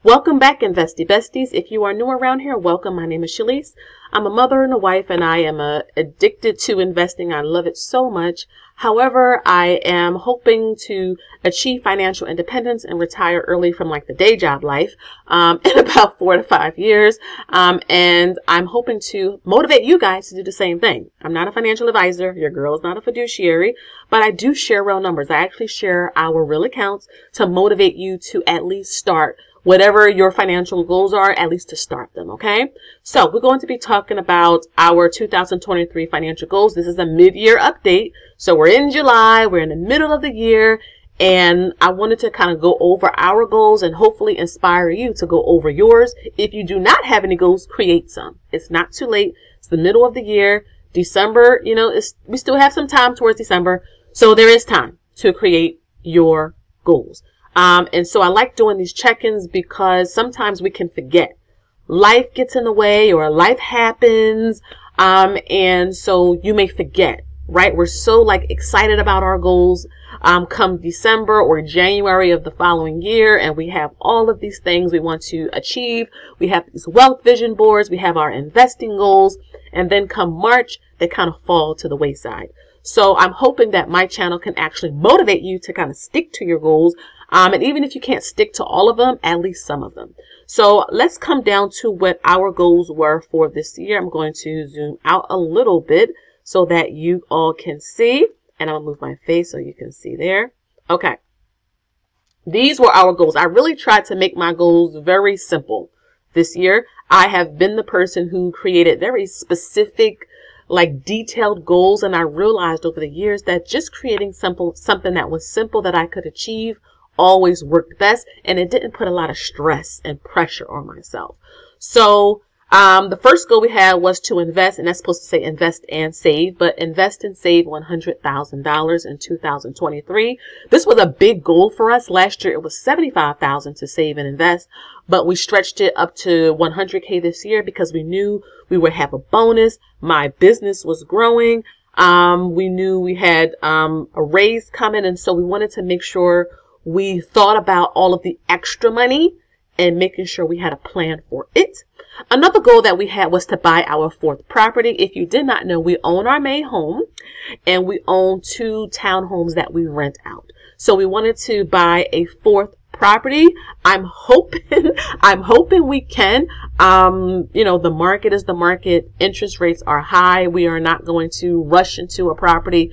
Welcome back, Investy Besties. If you are new around here, welcome. My name is Shalise. I'm a mother and a wife, and I am addicted to investing. I love it so much. However, I am hoping to achieve financial independence and retire early from like the day job life in about 4 to 5 years. And I'm hoping to motivate you guys to do the same thing. I'm not a financial advisor. Your girl is not a fiduciary, but I do share real numbers. I actually share our real accounts to motivate you to at least start whatever your financial goals are, at least to start them, okay? So we're going to be talking about our 2023 financial goals. This is a mid-year update. So we're in July, we're in the middle of the year, and I wanted to kind of go over our goals and hopefully inspire you to go over yours. If you do not have any goals, create some. It's not too late. It's the middle of the year. December, we still have some time towards December. So there is time to create your goals. And so I like doing these check-ins because sometimes we can forget. Life gets in the way or life happens. And so you may forget, right? We're so excited about our goals, come December or January of the following year. And we have all of these things we want to achieve. We have these wealth vision boards. We have our investing goals. And then come March, they kind of fall to the wayside. So I'm hoping that my channel can actually motivate you to kind of stick to your goals. And even if you can't stick to all of them, at least some of them. So let's come down to what our goals were for this year. I'm going to zoom out a little bit so that you all can see. And I'm going to move my face so you can see there. Okay. These were our goals. I really tried to make my goals very simple this year. I have been the person who created very specific, detailed goals. And I realized over the years that just creating something that was simple that I could achieve always worked best, and it didn't put a lot of stress and pressure on myself. So the first goal we had was to invest, and that's supposed to say invest and save, but invest and save $100,000 in 2023. This was a big goal for us. Last year it was $75,000 to save and invest, but we stretched it up to $100K this year because we knew we would have a bonus. My business was growing. We knew we had a raise coming, and so we wanted to make sure we thought about all of the extra money and making sure we had a plan for it. Another goal that we had was to buy our 4th property. If you did not know, we own our main home and we own 2 townhomes that we rent out. So we wanted to buy a 4th property. I'm hoping we can. The market is the market. Interest rates are high. We are not going to rush into a property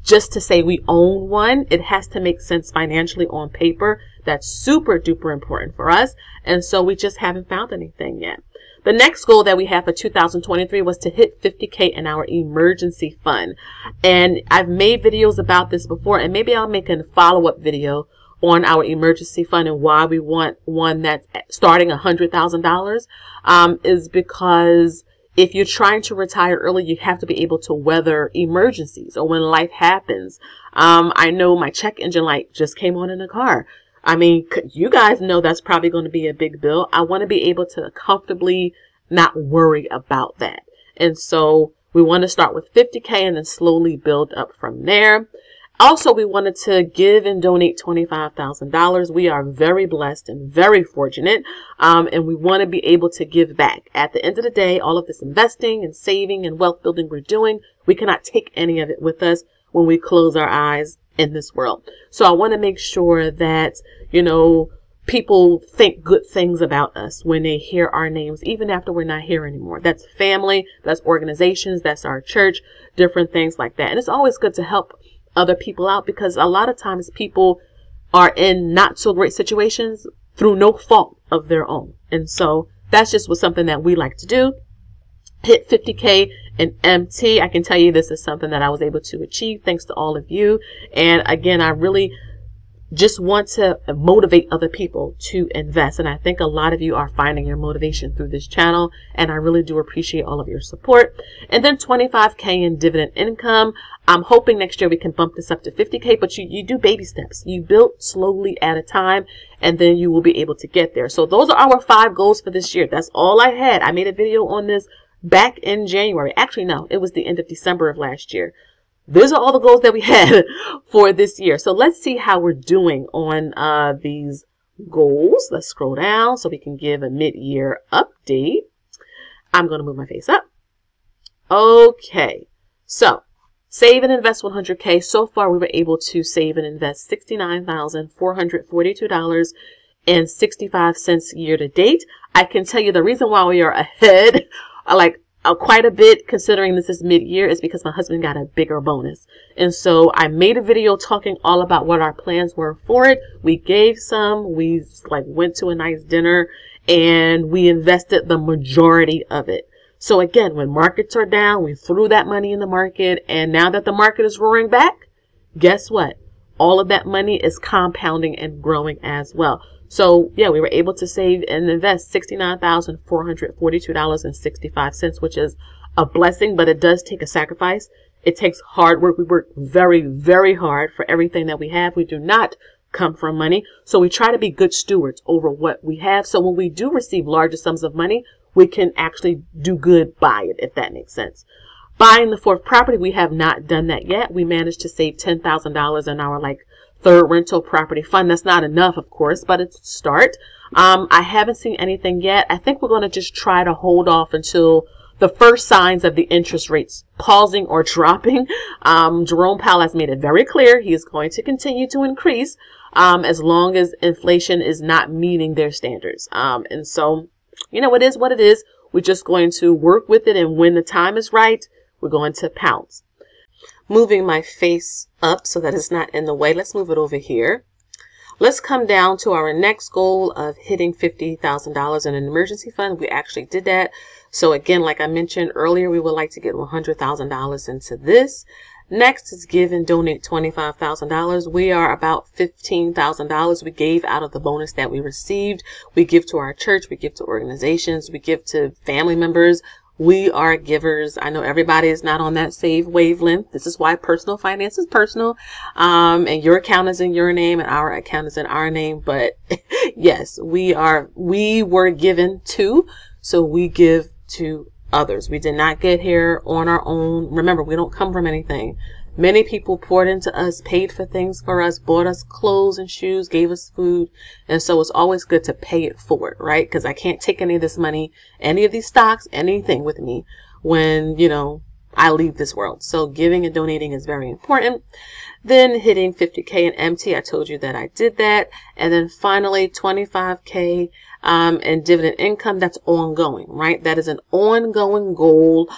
just to say we own one. It has to make sense financially on paper. That's super duper important for us. And so we just haven't found anything yet. The next goal that we have for 2023 was to hit 50K in our emergency fund. And I've made videos about this before, and maybe I'll make a follow-up video on our emergency fund and why we want one that's starting $100,000, is because if you're trying to retire early, you have to be able to weather emergencies or when life happens. I know my check engine light just came on in the car. I mean, you guys know that's probably going to be a big bill. I want to be able to comfortably not worry about that. And so we want to start with 50K and then slowly build up from there. Also, we wanted to give and donate $25,000. We are very blessed and very fortunate, and we want to be able to give back. At the end of the day, all of this investing and saving and wealth building we're doing, we cannot take any of it with us when we close our eyes in this world. So I want to make sure that, people think good things about us when they hear our names, even after we're not here anymore. That's family, that's organizations, that's our church, different things like that. And it's always good to help other people out because a lot of times people are in not so great situations through no fault of their own. And so that's just something that we like to do. Hit 50K in MT. I can tell you this is something that I was able to achieve thanks to all of you. And again, I really just want to motivate other people to invest. And I think a lot of you are finding your motivation through this channel. And I really do appreciate all of your support. And then 25K in dividend income. I'm hoping next year we can bump this up to 50K, but you do baby steps. You build slowly at a time, and then you will be able to get there. So those are our 5 goals for this year. That's all I had. I made a video on this back in January. Actually, no, it was the end of December of last year. Those are all the goals that we had for this year. So let's see how we're doing on these goals. Let's scroll down so we can give a mid-year update. I'm going to move my face up. Okay, so save and invest 100K. So far, we were able to save and invest $69,442.65 year to date. I can tell you the reason why we are ahead, quite a bit, considering this is mid-year, is because my husband got a bigger bonus. And so I made a video talking all about what our plans were for it. We gave some, we went to a nice dinner, and we invested the majority of it. So again, when markets are down, we threw that money in the market, and now that the market is roaring back, guess what? All of that money is compounding and growing as well. So yeah, we were able to save and invest $69,442.65, which is a blessing, but it does take a sacrifice. It takes hard work. We work very, very hard for everything that we have. We do not come from money. So we try to be good stewards over what we have. So when we do receive larger sums of money, we can actually do good by it, if that makes sense. Buying the fourth property, we have not done that yet. We managed to save $10,000 in our third rental property fund. That's not enough, of course, but it's a start. I haven't seen anything yet. I think we're going to just try to hold off until the first signs of the interest rates pausing or dropping. Jerome Powell has made it very clear he is going to continue to increase as long as inflation is not meeting their standards. And so, it is what it is. We're just going to work with it, and when the time is right, we're going to pounce. Moving my face up so that it's not in the way. Let's move it over here. Let's come down to our next goal of hitting $50,000 in an emergency fund. We actually did that. So again, like I mentioned earlier, we would like to get $100,000 into this. Next is give and donate $25,000. We are about $15,000 we gave out of the bonus that we received. We give to our church. We give to organizations. We give to family members. We are givers. I know everybody is not on that same wavelength. This is why personal finance is personal. And your account is in your name and our account is in our name. But yes, we were given to, so we give to others. We did not get here on our own. Remember, we don't come from anything. Many people poured into us, paid for things for us, bought us clothes and shoes, gave us food. And so it's always good to pay it forward, right? Because I can't take any of this money, any of these stocks, anything with me when, I leave this world. So giving and donating is very important. Then hitting 50K in empty. I told you that I did that. And then finally 25K and dividend income. That's ongoing, right? That is an ongoing goal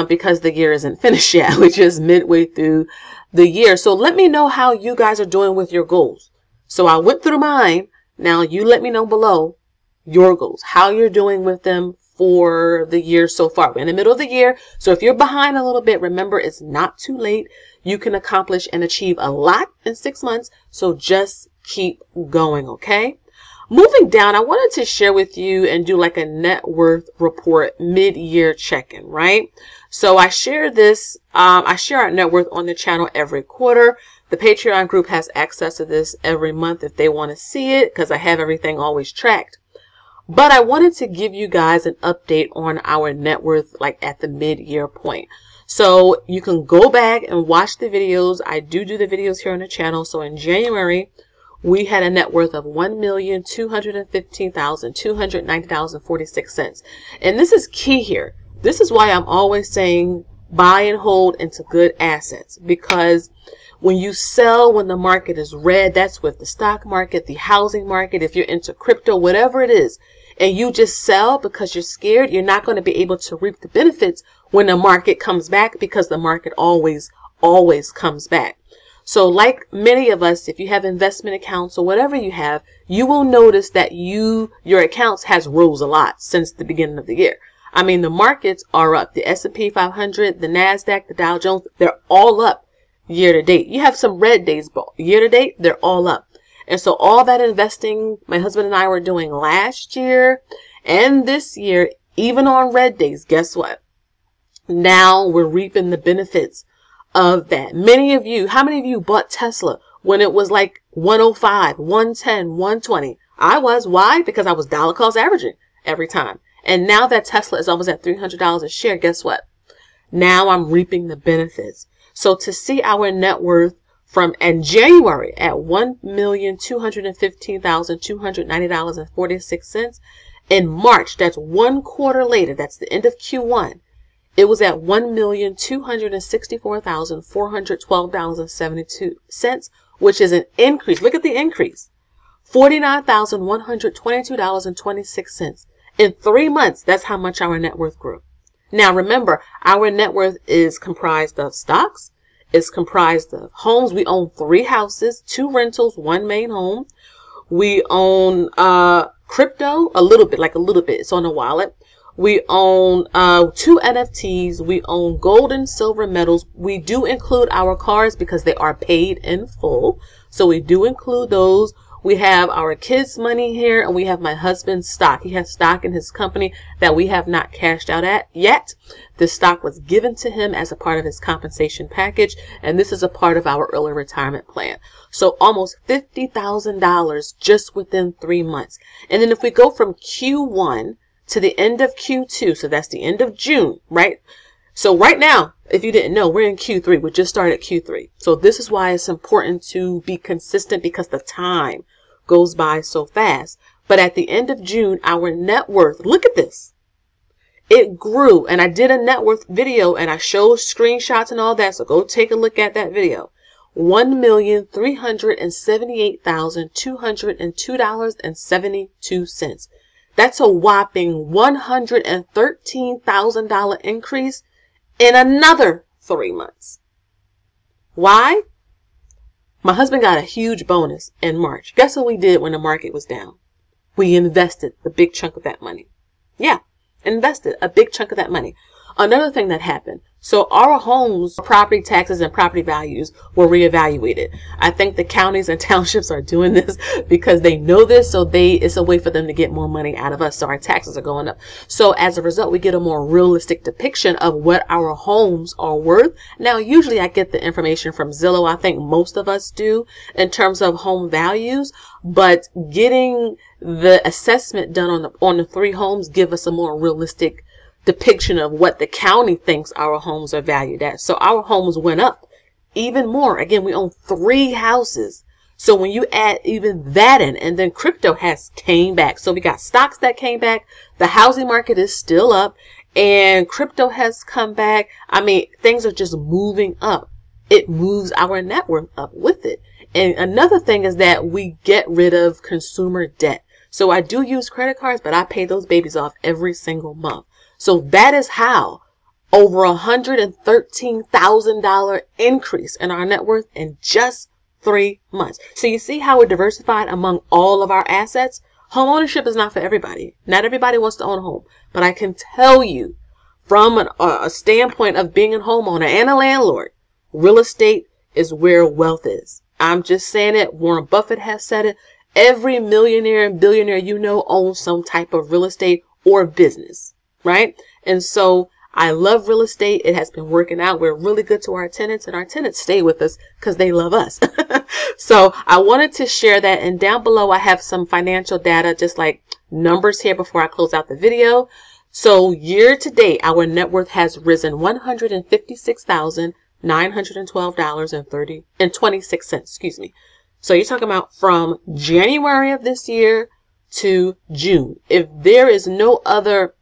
because the year isn't finished yet. We're just midway through the year. So let me know how you guys are doing with your goals. So I went through mine. Now you let me know below your goals, how you're doing with them for the year so far. We're in the middle of the year. So if you're behind a little bit, remember, it's not too late. You can accomplish and achieve a lot in 6 months. So just keep going. Okay. Moving down, I wanted to share with you and do a net worth report mid-year check-in, right? So I share this, I share our net worth on the channel every quarter. The Patreon group has access to this every month if they want to see it, because I have everything always tracked. But I wanted to give you guys an update on our net worth, at the mid-year point. So you can go back and watch the videos. I do the videos here on the channel. So in January, we had a net worth of $1,215,290.46. And this is key here. This is why I'm always saying buy and hold into good assets, because when you sell, when the market is red, that's with the stock market, the housing market, if you're into crypto, whatever it is, and you just sell because you're scared, you're not going to be able to reap the benefits when the market comes back, because the market always comes back. So like many of us, if you have investment accounts or whatever you have, you will notice that your accounts has rose a lot since the beginning of the year. I mean, the markets are up. The S&P 500, the NASDAQ, the Dow Jones, they're all up year to date. You have some red days, but year to date, they're all up. And so all that investing my husband and I were doing last year and this year, even on red days, guess what? Now we're reaping the benefits of that. Many of you, how many of you bought Tesla when it was 105, 110, 120? I was. Why? Because I was dollar cost averaging every time. And now that Tesla is almost at $300 a share, guess what? Now I'm reaping the benefits. So to see our net worth in January at $1,215,290.46. In March, that's 1 quarter later, that's the end of Q1, it was at $1,264,412.72, which is an increase. Look at the increase. $49,122.26. In 3 months, that's how much our net worth grew. Now remember, our net worth is comprised of stocks, it's comprised of homes. We own 3 houses, 2 rentals, 1 main home. We own crypto, a little bit. It's on a wallet. We own 2 NFTs. We own gold and silver metals. We do include our cars because they are paid in full. So we do include those. We have our kids' money here, and we have my husband's stock. He has stock in his company that we have not cashed out at yet. This stock was given to him as a part of his compensation package, and this is a part of our early retirement plan. So almost $50,000 just within 3 months. And then if we go from Q1 to the end of Q2, so that's the end of June, right? So right now, if you didn't know, we're in Q3. We just started Q3. So this is why it's important to be consistent, because the time goes by so fast. But at the end of June, our net worth, look at this. It grew, and I did a net worth video and I showed screenshots and all that. So go take a look at that video. $1,378,202.72. That's a whopping $113,000 increase in another 3 months. Why? My husband got a huge bonus in March. Guess what we did when the market was down? We invested the big chunk of that money. Yeah, invested a big chunk of that money. Another thing that happened, so our homes, property taxes and property values were reevaluated. I think the counties and townships are doing this because they know this, so it's a way for them to get more money out of us, so our taxes are going up. So as a result, we get a more realistic depiction of what our homes are worth. Now, usually I get the information from Zillow. I think most of us do in terms of home values, but getting the assessment done on the 3 homes give us a more realistic depiction of what the county thinks our homes are valued at. So our homes went up even more. Again, we own 3 houses. So when you add even that in, and then crypto has came back. So we got stocks that came back. The housing market is still up and crypto has come back. I mean, things are just moving up. It moves our net worth up with it. And another thing is that we get rid of consumer debt. So I do use credit cards, but I pay those babies off every single month. So that is how over $113,000 increase in our net worth in just 3 months. So you see how we're diversified among all of our assets? Home ownership is not for everybody. Not everybody wants to own a home. But I can tell you from a standpoint of being a homeowner and a landlord, real estate is where wealth is. I'm just saying it. Warren Buffett has said it. Every millionaire and billionaire you know owns some type of real estate or business. Right? And so I love real estate. It has been working out. We're really good to our tenants, and our tenants stay with us because they love us. So I wanted to share that. And down below, I have some financial data, just like numbers here before I close out the video. So year to date, our net worth has risen $156,912.26. Excuse me. So you're talking about from January of this year to June. If there is no other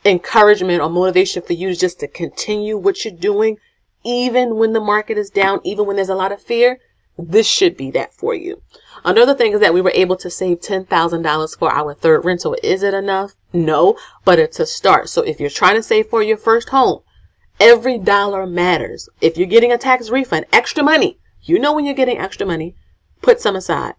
encouragement or motivation for you just to continue what you're doing, even when the market is down, even when there's a lot of fear, this should be that for you. Another thing is that we were able to save $10,000 for our 3rd rental. Is it enough? No, but it's a start. So if you're trying to save for your first home, every dollar matters. If you're getting a tax refund, extra money, you know when you're getting extra money, put some aside.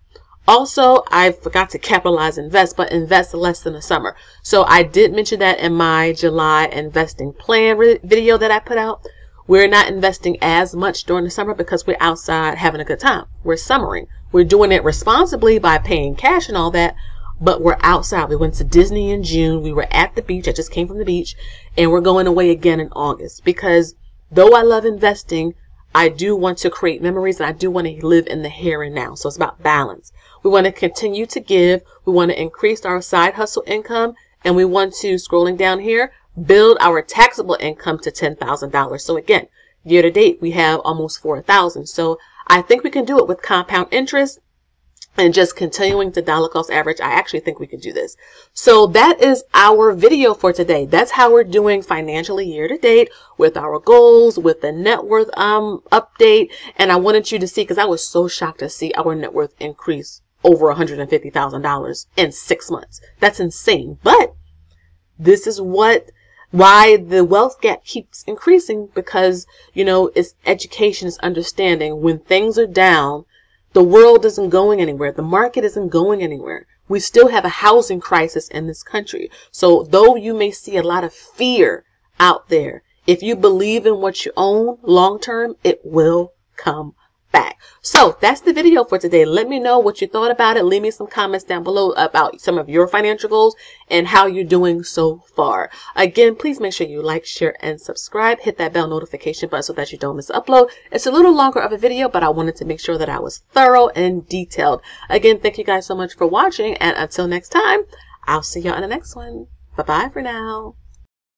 Also, I forgot to capitalize invest, but invest less than the summer. So I did mention that in my July investing plan video that I put out. We're not investing as much during the summer because we're outside having a good time. We're summering. We're doing it responsibly by paying cash and all that, but we're outside. We went to Disney in June. We were at the beach. I just came from the beach, and we're going away again in August because though I love investing, I do want to create memories, and I do want to live in the here and now. So it's about balance. We want to continue to give. We want to increase our side hustle income. And we want to, scrolling down here, build our taxable income to $10,000. So again, year to date, we have almost $4,000. So I think we can do it with compound interest and just continuing to dollar cost average. I actually think we could do this. So that is our video for today. That's how we're doing financially year to date with our goals, with the net worth update. And I wanted you to see, because I was so shocked to see our net worth increase over $150,000 in 6 months. That's insane. But this is why the wealth gap keeps increasing, because, you know, it's education, it's understanding when things are down. The world isn't going anywhere. The market isn't going anywhere. We still have a housing crisis in this country. So though you may see a lot of fear out there, if you believe in what you own long term, it will come back. So that's the video for today. Let me know what you thought about it. Leave me some comments down below about some of your financial goals and how you're doing so far. Again, please make sure you like, share, and subscribe. Hit that bell notification button so that you don't miss an upload. It's a little longer of a video, but I wanted to make sure that I was thorough and detailed. Again, thank you guys so much for watching, and until next time, I'll see y'all in the next one. Bye-bye for now.